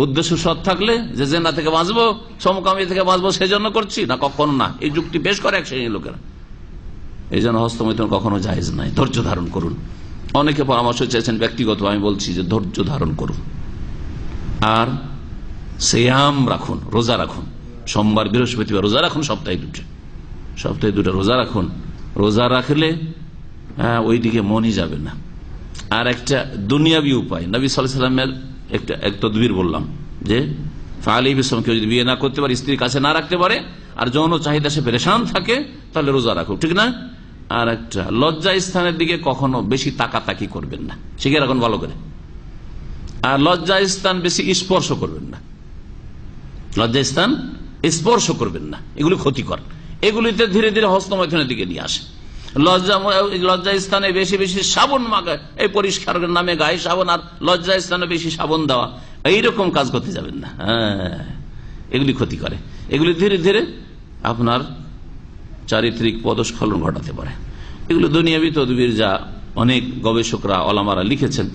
উদ্দেশ্য সৎ থাকলে যে জেনা থেকে বাঁচবো, সমকামী থেকে বাঁচবো সেজন্য করছি না, কখনো না। এই যুক্তি পেশ করে এক শ্রেণীর লোকেরা। এই জন্য হস্তমৈথুন কখনো জায়েজ নাই। ধৈর্য ধারণ করুন। অনেকে পরামর্শ চেয়েছেন ব্যক্তিগত, আমি বলছি যে ধৈর্য ধারণ করুন আর সিয়াম রাখুন, রোজা রাখুন। সোমবার বৃহস্পতিবার রোজা রাখুন, সপ্তাহে দুটো রোজা রাখুন। রোজা রাখলে ওইদিকে মনই যাবে না। আর একটা দুনিয়াবি উপায়, নবী সাল্লাল্লাহু আলাইহি ওয়াসাল্লামের এক তদবির বললাম যে ফালি বিসম, কেউ যদি বিয়ে না করতে পারে, স্ত্রীর কাছে না রাখতে পারে, আর যৌন চাহিদা সে পেরেশান থাকে, তাহলে রোজা রাখুক, ঠিক না? আর একটা লজ্জা স্থানের দিকে কখনো বেশি তাকাতাকি করবেন না, শিখে রাখুন ভালো করে। আর লজ্জা স্থান বেশি স্পর্শ করবেন না, লজ্জা স্থান স্পর্শ করবেন না, এগুলি ক্ষতিকর। এগুলিতে ধীরে ধীরে হস্তমৈথুনের দিকে নিয়ে আসে। লজ্জা স্থানে বেশি বেশি সাবন মাগায়, এই পরিষ্কার নামে গায়ে সাবন, আর লজ্জা স্থানে বেশি সাবন দেওয়া, এইরকম কাজ করতে যাবেন না। এগুলি ক্ষতি করে। এগুলি ধীরে ধীরে আপনার চারিত্রিক পদস্খলন ঘটাতে পারে। এগুলো দুনিয়াবি তদবির, যা অনেক গবেষকরা ওলামারা লিখেছেন,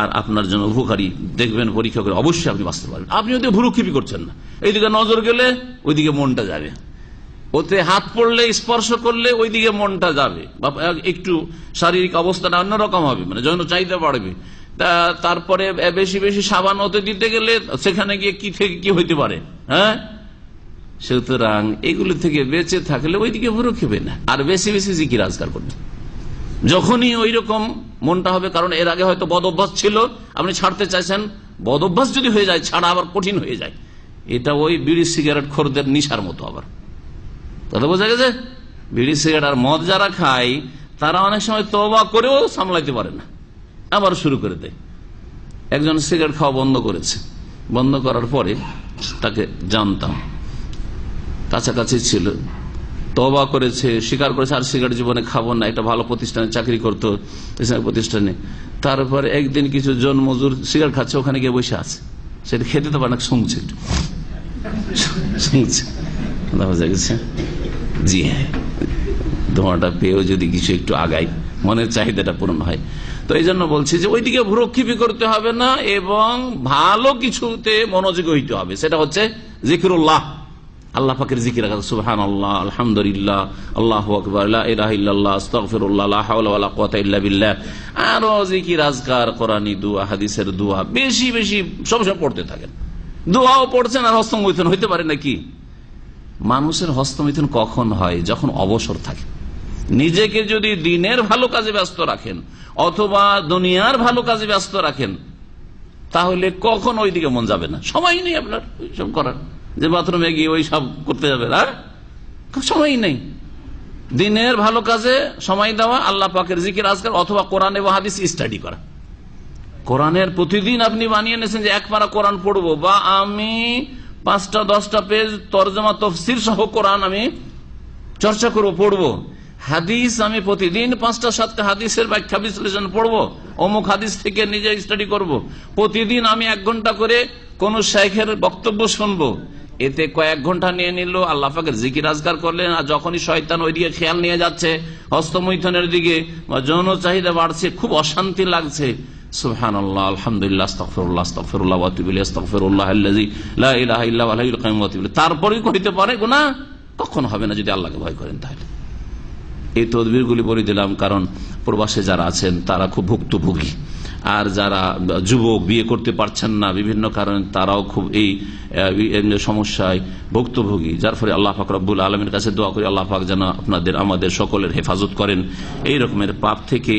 আর আপনার জন্য উপকারী। দেখবেন পরীক্ষা করে অবশ্যই আপনি বাঁচতে পারবেন। আপনি ওদের ভুরুক্ষেপই করছেন না, এইদিকে নজর গেলে ওইদিকে মনটা যাবে, ওতে হাত পড়লে স্পর্শ করলে ওইদিকে মনটা যাবে, একটু শারীরিক অবস্থাটা অন্যরকম হবে, মানে যৌন চাহিদা বাড়বে। তারপরে বেশি বেশি সাবান হতে দিতে গেলে সেখানে গিয়ে কি থেকে কি হইতে পারে। সুতরাং এগুলো থেকে বেঁচে থাকলে ওইদিকে ভুরুক্ষেপে না, আর বেশি বেশি জিকির আজকার করবে। যখনই ওই রকম মনটা হবে, কারণ এর আগে হয়তো বদ অভ্যাস ছিল, আপনি ছাড়তে চাইছেন, বদ অভ্যাস যদি হয়ে যায় ছাড়া আবার কঠিন হয়ে যায়। এটা ওই বিড়ি সিগারেট খোরদের নিশার মতো। আবার কথা বোঝা গেছে? বিড়ি সিগারেট আর মদ যারা খায় তারা অনেক সময় তওবা করেও সামলাইতে পারে না, আবার শুরু করে দেয়। একজন সিগারেট খাওয়া বন্ধ করেছে, বন্ধ করার পরে তাকে জানতাম, কাছাকাছি ছিল, তওবা করেছে, স্বীকার করেছে আর সিগারেট জীবনে খাবো না, একটা ভালো প্রতিষ্ঠানে চাকরি করতো, প্রতিষ্ঠানে। তারপরে একদিন কিছু জন মজুর সিগারেট খাচ্ছে, ওখানে গিয়ে বসে আছে, সেটা খেতে তো পারে না, শুনছে, একটু শুনছে। বোঝা গেছে? জি হ্যাঁ, ধোঁয়াটা পেয়েও যদি কিছু একটু আগায়, মনের চাহিদাটা পূরণ হয়। তো এই জন্য বলছি যে ওইদিকে ভ্রুক্ষেপই করতে হবে না, এবং ভালো কিছুতে মনোযোগী হইতে হবে। সেটা হচ্ছে জিকিরুল্লাহ, আল্লাহ পাকের জিকির, সুবহানাল্লাহ, আলহামদুলিল্লাহ, আল্লাহু আকবার, লা ইলাহা ইল্লাল্লাহ, আস্তাগফিরুল্লাহ, লা হাওলা ওয়ালা কুওয়াতা ইল্লা বিল্লাহ। আরো জিকির, আজকার, কোরআনী দোয়া, হাদিসের দোয়া বেশি বেশি সবসময় পড়তে থাকেন। দোয়াও পড়ছেন আর হস্তমৈথুন হইতে পারে নাকি? মানুষের হস্তমৈথুন কখন হয়? যখন অবসর থাকে। নিজেকে যদি দিনের ভালো কাজে ব্যস্ত রাখেন অথবা দুনিয়ার ভালো কাজে ব্যস্ত রাখেন, তাহলে কখন ওইদিকে মন যাবে না। সময় নেই আপনার ওইসব করার, যে বাথরুমে গিয়ে ওই সব করতে যাবে, আর সময় নেই। দিনের ভালো কাজে সময় দেওয়া, আল্লাহ পাকের জিকির আজকার, অথবা কোরআন এবং হাদিস স্টাডি করা। কোরআনের প্রতিদিন আপনি বানিয়ে নিয়েছেন যে এক পারা কোরআন পড়বো, বা আমি 5-10টা পেজ তরজমা তফসির সহ কোরআন আমি চর্চা করবো, পড়বো। হাদিস আমি প্রতিদিন 5-7টা হাদিসের ব্যাখ্যা বিশ্লেষণ পড়বো, অমুক হাদিস থেকে নিজে স্টাডি করব। প্রতিদিন আমি 1 ঘন্টা করে কোন শাইখের বক্তব্য শুনবো। এতে কয়েক ঘন্টা নিয়ে নিল, আল্লাহ পাকের জিকির আজকার করলেন। আর যখনই শয়তান ওইদিকে খেয়াল নিয়ে যাচ্ছে, হস্তমৈথুনের দিকে, বা যৌন চাহিদা বাড়ছে, খুব অশান্তি লাগছে, সুবহানাল্লাহ, আলহামদুলিল্লাহ, আস্তাগফিরুল্লাহ, আস্তাগফিরুল্লাহ ওয়া আতুবু ইলাইহি, আস্তাগফিরুল্লাহাল্লাযী লা ইলাহা ইল্লা হুয়াল হাইয়ুল কাইয়্যুম ওয়া আতুবু ইলাইহি। তারপরেই কইতে পারে গুনাহ কখনো হবে না যদি আল্লাহকে ভয় করেন। তাহলে এই তদবিরগুলি বলে দিলাম, কারণ প্রবাসে যারা আছেন তারা খুব ভুক্তভোগী, আর যারা যুবক বিয়ে করতে পারছেন না বিভিন্ন কারণে, তারাও খুব এই সমস্যায় ভুক্তভোগী। যার ফলে আল্লাহ পাক রব্বুল আলামিনের কাছে দোয়া করি, আল্লাহ পাক যেন আপনাদের আমাদের সকলের হেফাজত করেন এই রকমের পাপ থেকে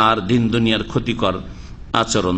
আর দিন দুনিয়ার ক্ষতিকর আচরণ